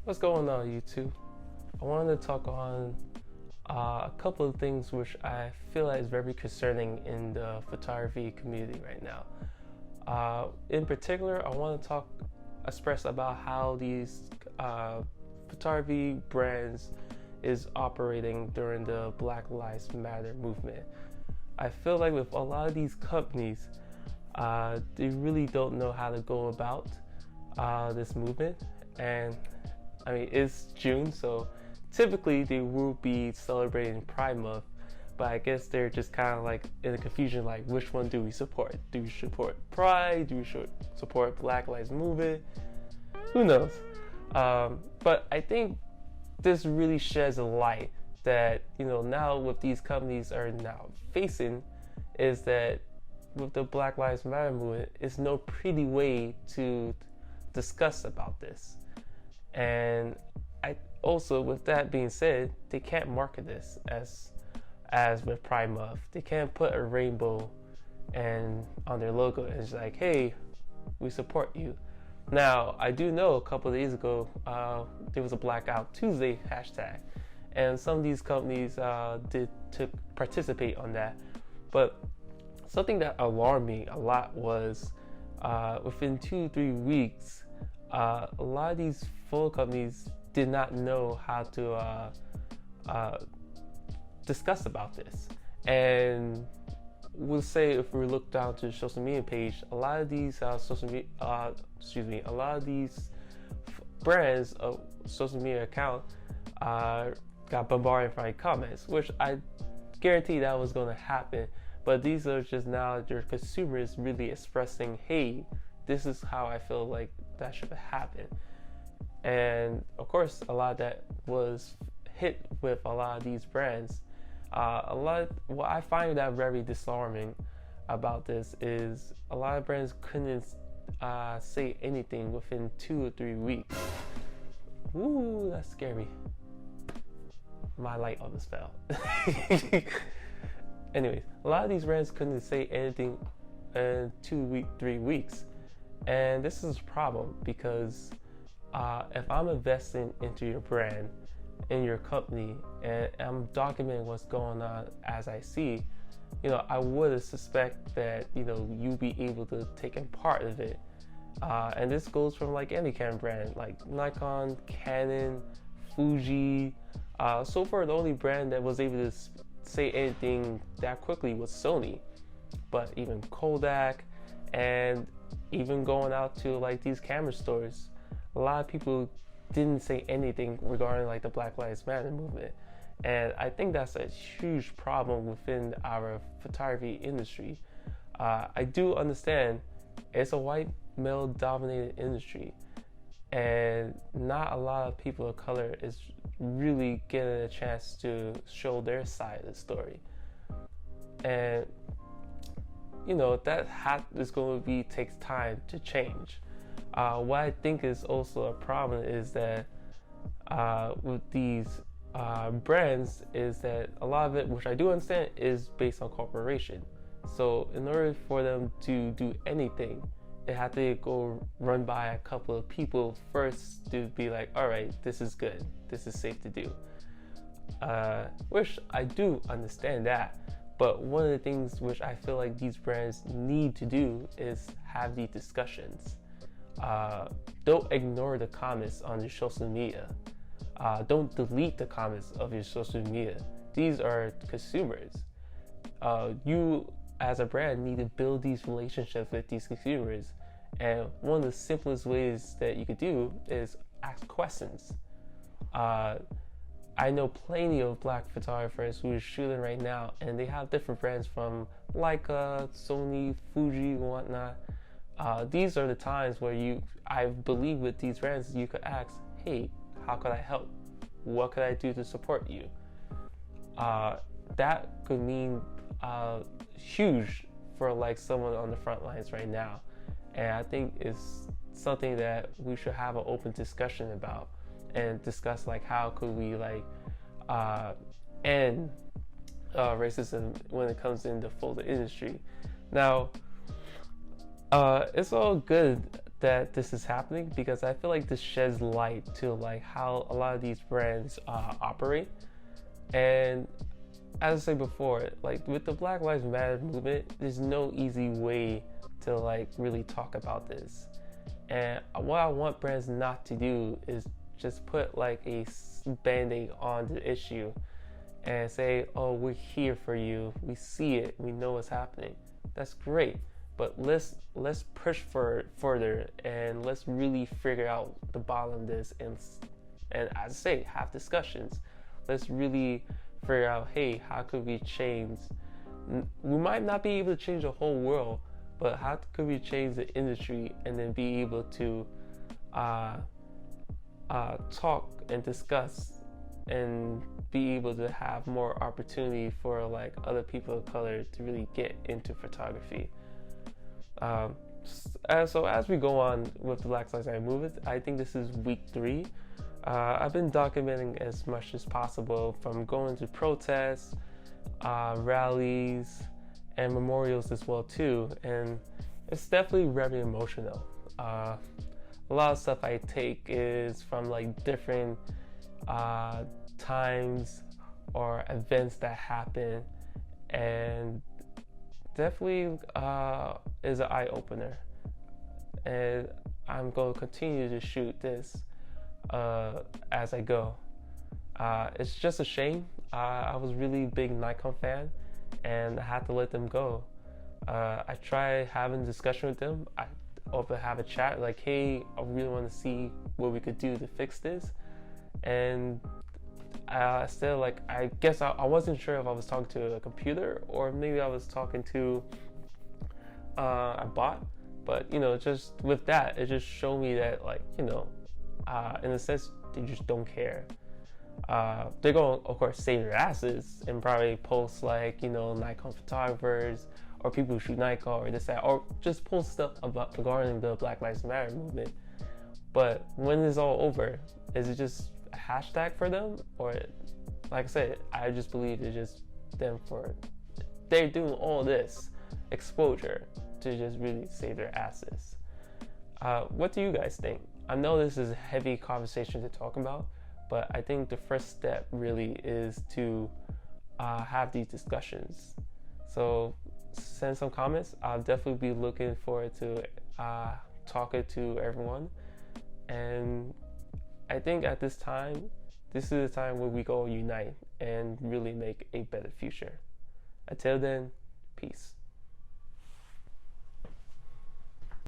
What's going on, YouTube? I wanted to talk on a couple of things which I feel like is very concerning in the photography community right now. In particular, I want to express about how these photography brands is operating during the Black Lives Matter movement. I feel like with a lot of these companies, they really don't know how to go about this movement. And I mean, it's June, so typically they will be celebrating Pride Month, but I guess they're just kind of like in a confusion, like which one do we support? Do we support Pride? Do we support Black Lives Movement? Who knows? But I think this really sheds a light that, now what these companies are now facing is that with the Black Lives Matter movement, it's no pretty way to discuss about this. And I also, with that being said, they can't market this as with Pride Month. They can't put a rainbow and on their logo and it's like, hey, we support you. Now, I do know a couple of days ago there was a Blackout Tuesday hashtag, and some of these companies did participate on that. But something that alarmed me a lot was within 2-3 weeks, a lot of these photo companies did not know how to discuss about this. And we'll say if we look down to the social media page, a lot of these brands of social media account got bombarded by comments, which I guarantee that was going to happen. But these are just now their consumers really expressing, hey, this is how I feel like that should happen. And of course, a lot of that was hit with a lot of these brands. What I find that very disarming about this is a lot of brands couldn't say anything within 2 or 3 weeks. Ooh, that's scary. My light almost fell. Anyways, a lot of these brands couldn't say anything in 3 weeks. And this is a problem because if I'm investing into your brand, in your company, and I'm documenting what's going on as I see, I would suspect that, you'll be able to take in part of it. And this goes from like any camera brand, like Nikon, Canon, Fuji. So far, the only brand that was able to say anything that quickly was Sony. But even Kodak, and even going out to like these camera stores, a lot of people didn't say anything regarding like the Black Lives Matter movement. And I think that's a huge problem within our photography industry. I do understand it's a white male dominated industry, and not a lot of people of color is really getting a chance to show their side of the story. And that is going to takes time to change. What I think is also a problem is that with these brands is that a lot of it, which I do understand, is based on corporation. So in order for them to do anything, it had to go run by a couple of people first to be like, all right, this is good, this is safe to do. Which I do understand that. But one of the things which I feel like these brands need to do is have these discussions. Don't ignore the comments on your social media. Don't delete the comments of your social media. These are consumers. You as a brand need to build these relationships with these consumers. And one of the simplest ways that you could do is ask questions. I know plenty of black photographers who are shooting right now, and they have different brands from Leica, Sony, Fuji, and whatnot. These are the times where I believe with these brands, you could ask, hey, how could I help? What could I do to support you? That could mean huge for like someone on the front lines right now. And I think it's something that we should have an open discussion about, and discuss like how could we like end racism when it comes in the photo industry. Now, it's all good that this is happening because I feel like this sheds light to like how a lot of these brands operate. And as I said before, like with the Black Lives Matter movement, there's no easy way to like really talk about this. And what I want brands not to do is just put like a band-aid on the issue and say, oh, we're here for you, we see it, we know what's happening. That's great, but let's push for further, and let's really figure out the bottom of this, and as I say, have discussions. Let's really figure out, hey, how could we change? We might not be able to change the whole world, but how could we change the industry and then be able to talk and discuss and be able to have more opportunity for like other people of color to really get into photography. And so as we go on with the Black Lives Matter movement, I think this is week 3. I've been documenting as much as possible, from going to protests, rallies, and memorials as well too, and it's definitely very emotional. A lot of stuff I take is from like different times or events that happen, and definitely is an eye-opener. And I'm going to continue to shoot this as I go. It's just a shame. I was really big Nikon fan, and I had to let them go. I tried having a discussion with them. I often have a chat like, hey, I really want to see what we could do to fix this. And still, like, I guess I wasn't sure if I was talking to a computer or maybe I was talking to a bot. But, you know, just with that, it just showed me that, like, you know, in a sense, they just don't care. They're going to, of course, save their asses and probably post, like, you know, Nikon photographers or people who shoot Nikon or this, that, or just post stuff about regarding the Black Lives Matter movement. But when it's all over, is it just a hashtag for them? Or, like I said, I just believe it's just them they're doing all this exposure to just really save their asses. What do you guys think? I know this is a heavy conversation to talk about, but I think the first step really is to have these discussions. So send some comments. I'll definitely be looking forward to talking to everyone. And I think at this time, this is the time where we go unite and really make a better future. Until then, peace.